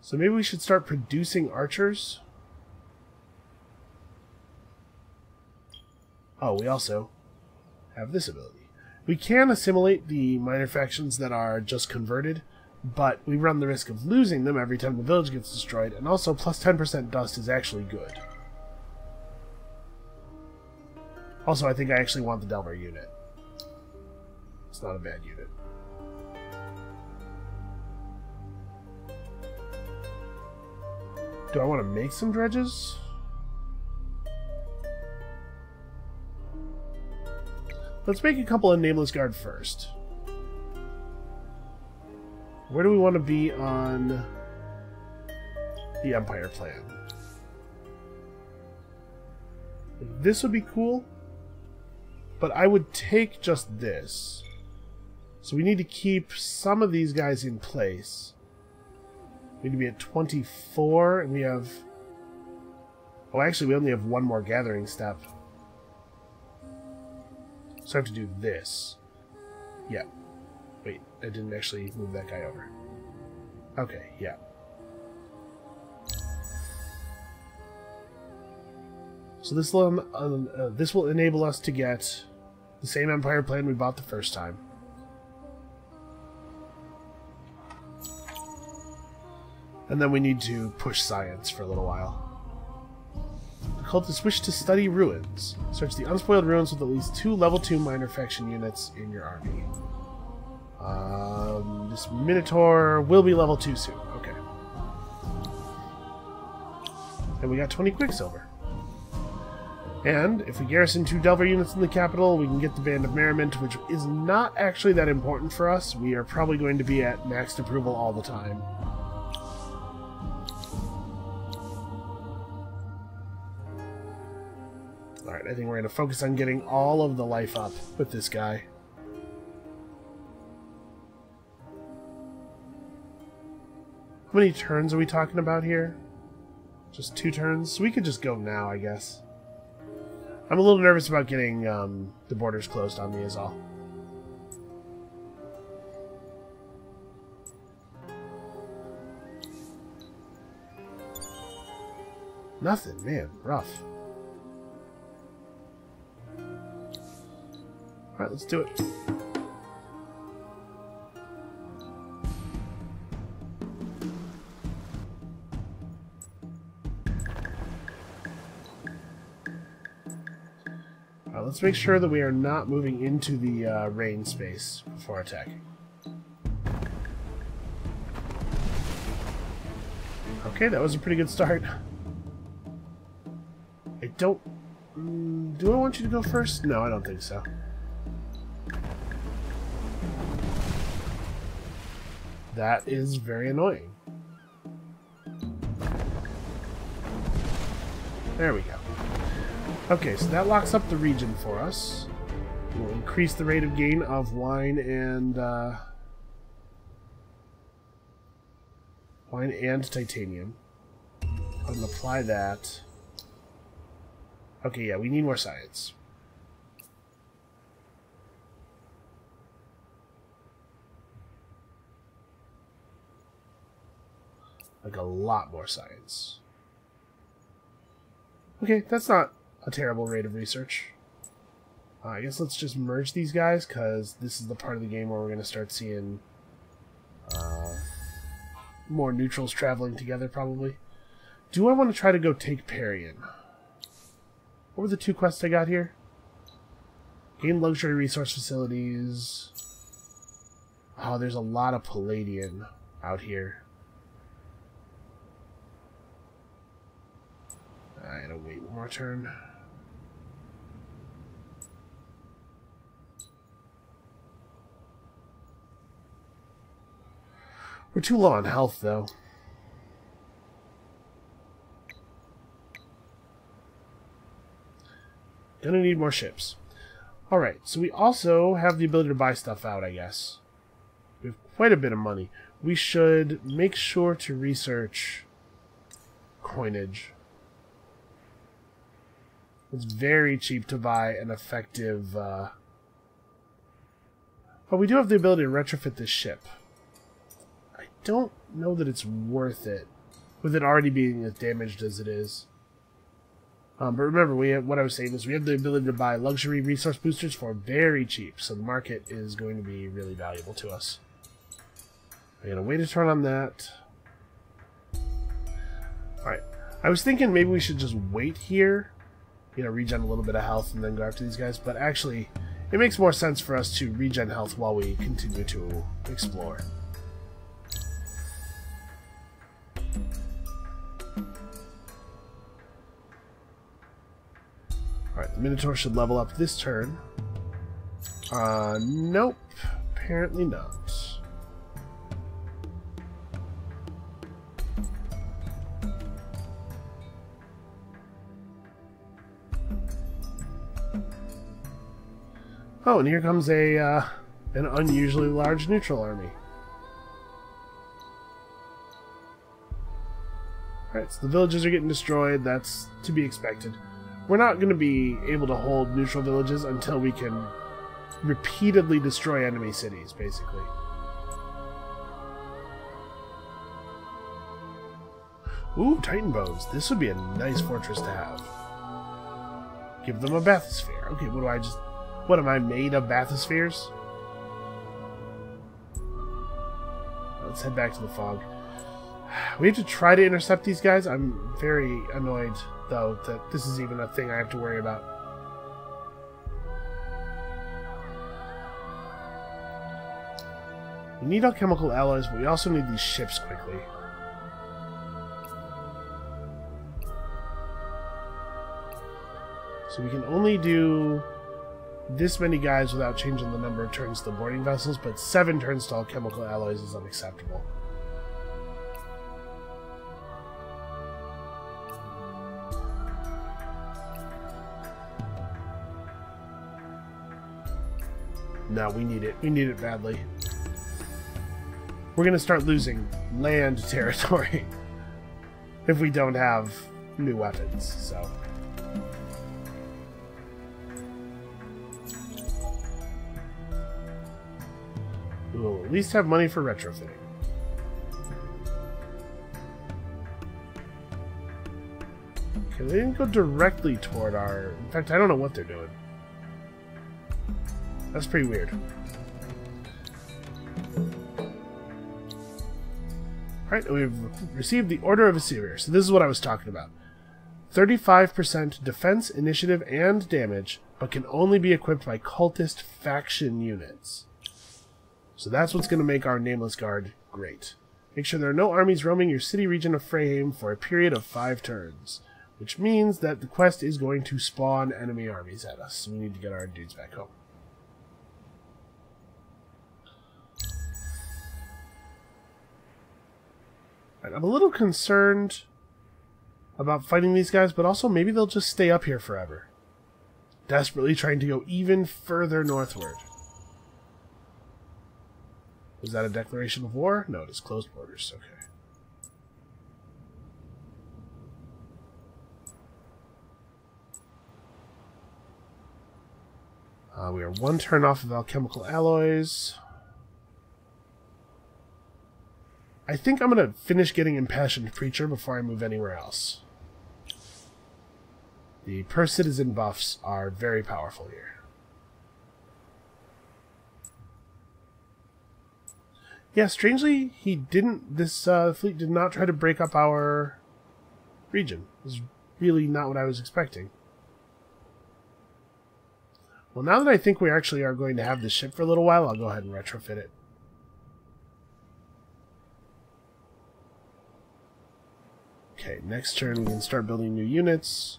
Speaker 1: So maybe we should start producing archers. Oh, we also have this ability. We can assimilate the minor factions that are just converted, but we run the risk of losing them every time the village gets destroyed, and also plus 10% dust is actually good. Also, I think I actually want the Delver unit. It's not a bad unit. Do I want to make some dredges? Let's make a couple of Nameless Guard first. Where do we want to be on the Empire plan? This would be cool, but I would take just this. So we need to keep some of these guys in place. We need to be at 24, and we have... Oh, actually, we only have one more gathering step. So I have to do this. Yeah. Wait, I didn't actually move that guy over. Okay, yeah. So this will enable us to get the same Empire plan we bought the first time. And then we need to push science for a little while. The cultists wish to study ruins. Search the unspoiled ruins with at least 2 level 2 minor faction units in your army. This Minotaur will be level 2 soon. Okay. And we got 20 Quicksilver. And if we garrison 2 Delver units in the capital, we can get the Band of Merriment, which is not actually that important for us. We are probably going to be at maxed approval all the time. Alright, I think we're going to focus on getting all of the life up with this guy. How many turns are we talking about here? Just 2 turns? So we could just go now, I guess. I'm a little nervous about getting the borders closed on me is all. Nothing, man. Rough. Alright, let's do it. Let's make sure that we are not moving into the rain space before attacking. Okay, that was a pretty good start. I don't... do I want you to go first? No, I don't think so. That is very annoying. There we go. Okay, so that locks up the region for us. We'll increase the rate of gain of wine and titanium. I'm gonna apply that. Okay, yeah, we need more science. Like a lot more science. Okay, that's not a terrible rate of research. I guess let's just merge these guys, because this is the part of the game where we're going to start seeing more neutrals traveling together, probably. Do I want to try to go take Parian? What were the 2 quests I got here? Gain luxury resource facilities. Oh, there's a lot of Palladian out here. I gotta wait one more turn. We're too low on health, though. Gonna need more ships. Alright, so we also have the ability to buy stuff out, I guess. We have quite a bit of money. We should make sure to research coinage. It's very cheap to buy an effective... But we do have the ability to retrofit this ship. I don't know that it's worth it, with it already being as damaged as it is. But remember, what I was saying is we have the ability to buy luxury resource boosters for very cheap, so the market is going to be really valuable to us. I'm going to wait a turn on that. Alright, I was thinking maybe we should just wait here, you know, regen a little bit of health and then go after these guys, but actually, it makes more sense for us to regen health while we continue to explore. Alright, the Minotaur should level up this turn. Nope. Apparently not. Oh, and here comes an unusually large neutral army. Alright, so the villages are getting destroyed. That's to be expected. We're not going to be able to hold neutral villages until we can repeatedly destroy enemy cities, basically. Ooh, Titan bones. This would be a nice fortress to have. Give them a bathysphere. Okay, what am I made of bathyspheres? Let's head back to the fog. We have to try to intercept these guys. I'm very annoyed, though, that this is even a thing I have to worry about. We need alchemical alloys, but we also need these ships quickly. So we can only do this many guys without changing the number of turns to the boarding vessels, but 7 turns to alchemical alloys is unacceptable. No, we need it. We need it badly. We're going to start losing land territory if we don't have new weapons, so... We'll at least have money for retrofitting. Okay, they didn't go directly toward our... In fact, I don't know what they're doing. That's pretty weird. Alright, we've received the Order of Assyria. So this is what I was talking about. 35% defense, initiative, and damage, but can only be equipped by cultist faction units. So that's what's going to make our Nameless Guard great. Make sure there are no armies roaming your city region of Freyheim for a period of 5 turns. Which means that the quest is going to spawn enemy armies at us. So we need to get our dudes back home. Right, I'm a little concerned about fighting these guys, but also maybe they'll just stay up here forever. Desperately trying to go even further northward. Was that a declaration of war? No, it is closed borders. Okay. We are 1 turn off of alchemical alloys. I think I'm going to finish getting Impassioned Preacher before I move anywhere else. The per-citizen buffs are very powerful here. Yeah, strangely, he didn't. This fleet did not try to break up our region. It was really not what I was expecting. Well, now that I think we actually are going to have this ship for a little while, I'll go ahead and retrofit it. Okay, next turn we can start building new units.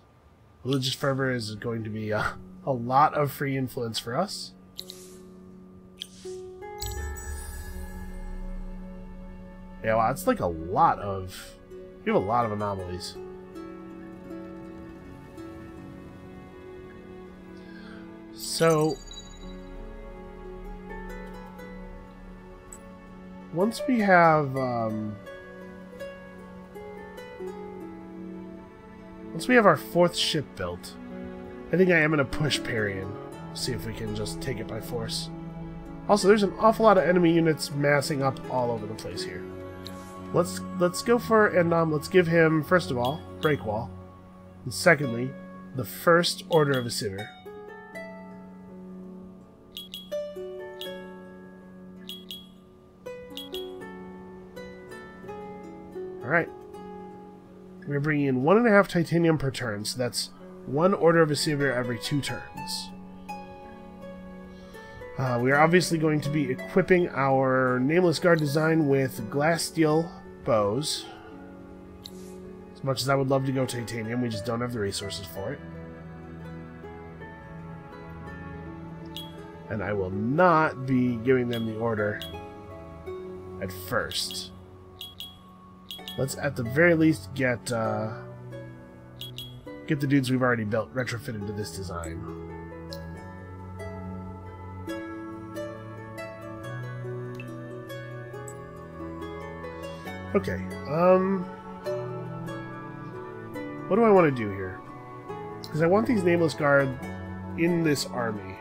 Speaker 1: Religious Fervor is going to be a lot of free influence for us. Yeah, wow, it's like a lot of... We have a lot of anomalies. So... Once we have... Once we have our 4th ship built, I think I am going to push Parian. See if we can just take it by force. Also, there's an awful lot of enemy units massing up all over the place here. Let's go for, and let's give him, first of all, Break Wall. And secondly, the First Order of Assyria. Alright. We're bringing in 1.5 titanium per turn, so that's 1 Order of Assyria every 2 turns. We are obviously going to be equipping our Nameless Guard design with glass steel bows. As much as I would love to go titanium, we just don't have the resources for it. And I will not be giving them the order at first. Let's at the very least get the dudes we've already built retrofitted to this design. Okay, what do I want to do here? Because I want these Nameless Guard in this army.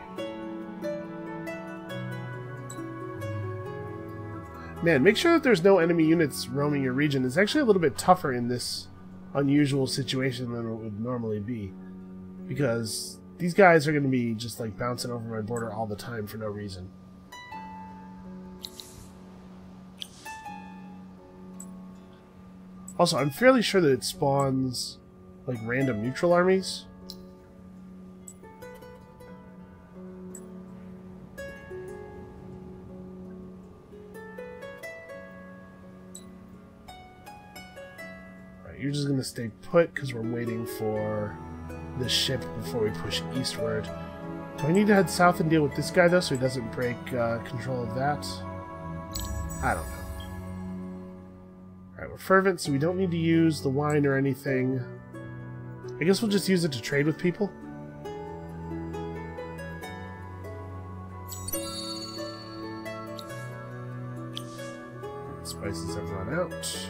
Speaker 1: Man, make sure that there's no enemy units roaming your region. It's actually a little bit tougher in this unusual situation than it would normally be. Because these guys are going to be just like bouncing over my border all the time for no reason. Also, I'm fairly sure that it spawns like random neutral armies. You're just going to stay put because we're waiting for this ship before we push eastward. Do I need to head south and deal with this guy, though, so he doesn't break control of that? I don't know. Alright, we're fervent, so we don't need to use the wine or anything. I guess we'll just use it to trade with people. Spices have run out.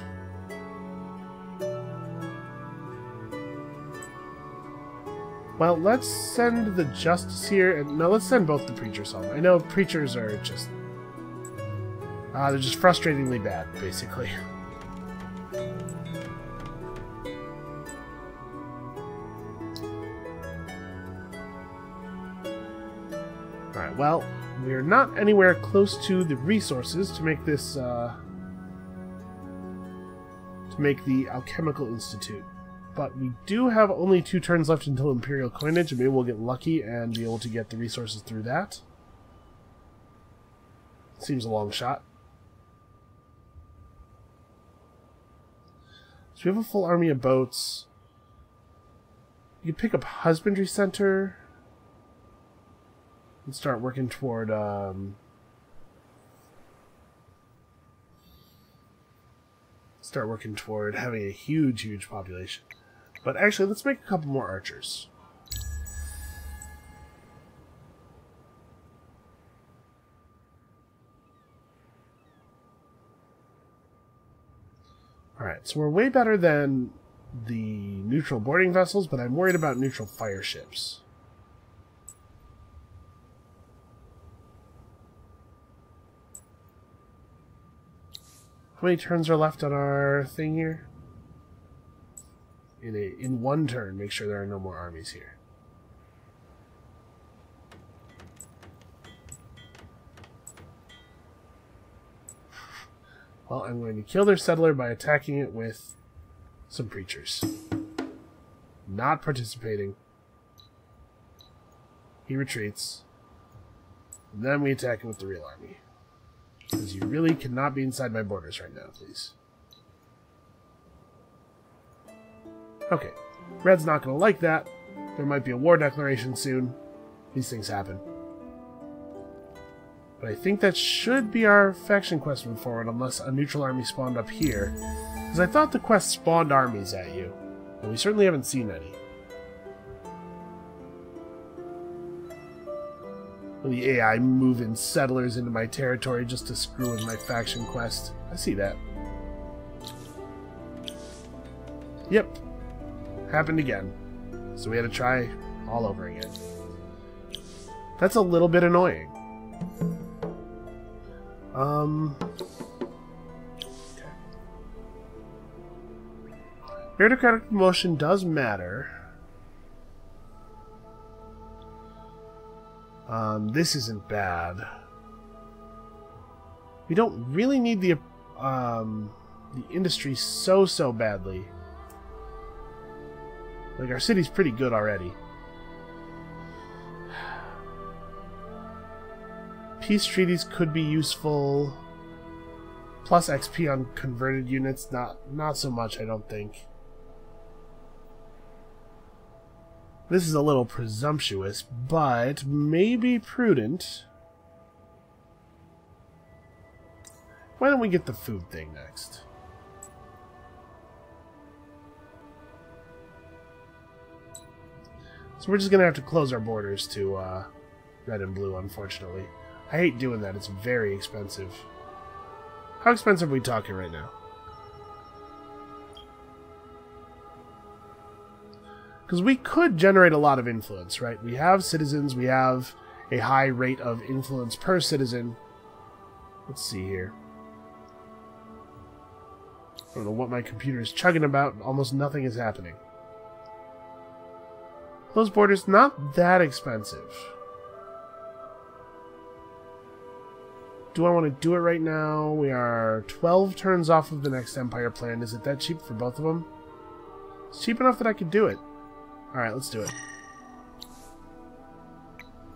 Speaker 1: Well, let's send the Justice here, and no, let's send both the Preachers home. I know Preachers are just... they're just frustratingly bad, basically. Alright, well, we're not anywhere close to the resources to make this, to make the Alchemical Institute. But we do have only 2 turns left until Imperial Coinage, and maybe we'll get lucky and be able to get the resources through that. Seems a long shot. So we have a full army of boats. You can pick up Husbandry Center and start working toward having a huge population. But actually, let's make a couple more archers. Alright, so we're way better than the neutral boarding vessels, but I'm worried about neutral fire ships. How many turns are left on our thing here? In 1 turn, make sure there are no more armies here. Well, I'm going to kill their settler by attacking it with some Preachers. Not participating. He retreats. And then we attack it with the real army. Because you really cannot be inside my borders right now, please. Okay, Red's not going to like that. There might be a war declaration soon. These things happen. But I think that should be our faction quest moving forward, unless a neutral army spawned up here. Because I thought the quest spawned armies at you. And we certainly haven't seen any. The AI moving settlers into my territory just to screw with my faction quest. I see that. Yep. Happened again. So we had to try all over again. That's a little bit annoying. Okay. Meritocratic promotion does matter. This isn't bad. We don't really need the industry so badly. Like, our city's pretty good already. peace treaties could be useful. Plus XP on converted units, not so much, I don't think. This is a little presumptuous, but maybe prudent. Why don't we get the food thing next? So we're just going to have to close our borders to red and blue, unfortunately. I hate doing that. It's very expensive. How expensive are we talking right now? Because we could generate a lot of influence, right? We have citizens. We have a high rate of influence per citizen. Let's see here. I don't know what my computer is chugging about. Almost nothing is happening. Close borders, not that expensive. Do I want to do it right now? We are 12 turns off of the next Empire plan. Is it that cheap for both of them? It's cheap enough that I could do it. Alright, let's do it.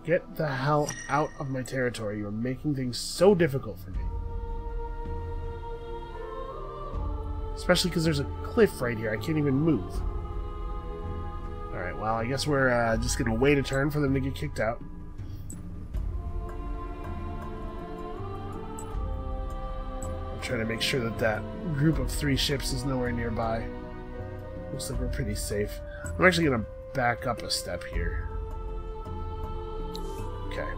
Speaker 1: Get the hell out of my territory. You're making things so difficult for me. Especially because there's a cliff right here. I can't even move. Alright, well, I guess we're just going to wait a turn for them to get kicked out. I'm trying to make sure that that group of 3 ships is nowhere nearby. Looks like we're pretty safe. I'm actually going to back up a step here. Okay.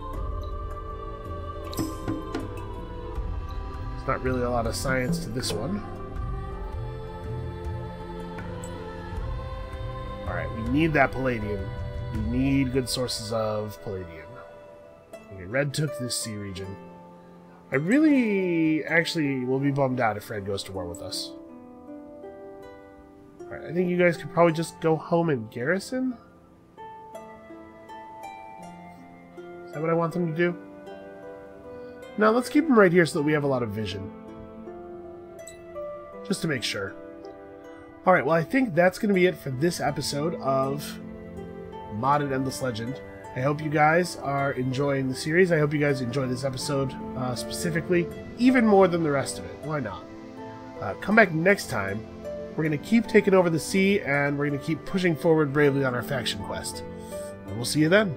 Speaker 1: There's not really a lot of science to this one. Alright, we need that palladium. We need good sources of palladium. Okay, Red took this sea region. I really actually will be bummed out if Red goes to war with us. Alright, I think you guys could probably just go home and garrison? Is that what I want them to do? No, let's keep them right here so that we have a lot of vision. Just to make sure. Alright, well I think that's going to be it for this episode of Modded Endless Legend. I hope you guys are enjoying the series. I hope you guys enjoyed this episode specifically, even more than the rest of it. Why not? Come back next time. We're going to keep taking over the sea, and we're going to keep pushing forward bravely on our faction quest. And we'll see you then.